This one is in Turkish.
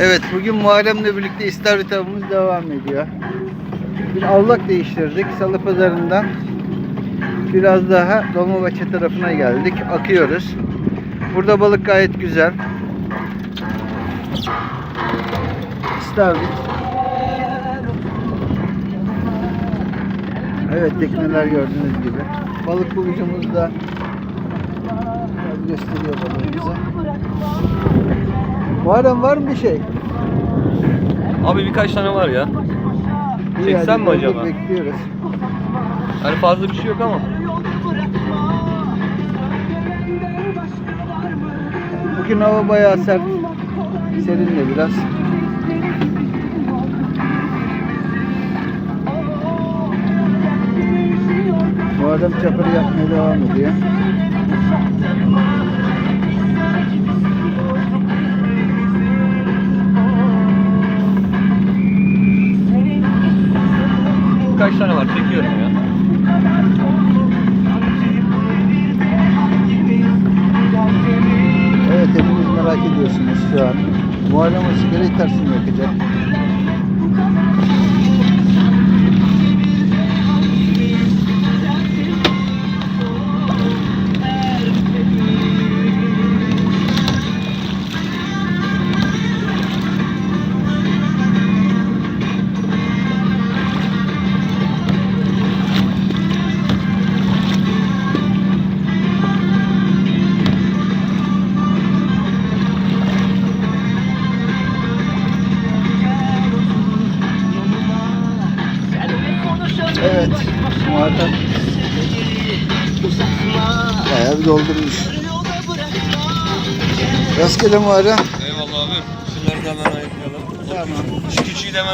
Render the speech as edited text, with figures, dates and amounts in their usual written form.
Evet, bugün Muharrem'le birlikte istavrit avımız devam ediyor. Bir avlak değiştirdik. Salı pazarından biraz daha Dolmabahçe tarafına geldik. Akıyoruz. Burada balık gayet güzel. İstavrit. Evet, tekneler gördüğünüz gibi. Balık bulucumuz da biraz gösteriyor balığımızı. Muharrem, var mı bir şey? Abi birkaç tane var ya. İyi, Çeksem hadi mi acaba? bekliyoruz. Hani fazla bir şey yok ama. Bugün hava bayağı sert. Serin de biraz. Bu adam çapırı yapmaya devam ediyor. Birkaç tane var, çekiyorum ya. Evet, hepiniz merak ediyorsunuz şu an. Muharrem o sigarayı tersine yakacak. Evet, Muharrem bayağı bir doldurmuş. Rastgele Muharrem. Eyvallah abi. Şunları da hemen ayıklayalım. Tamam. Şu küçüğü de hemen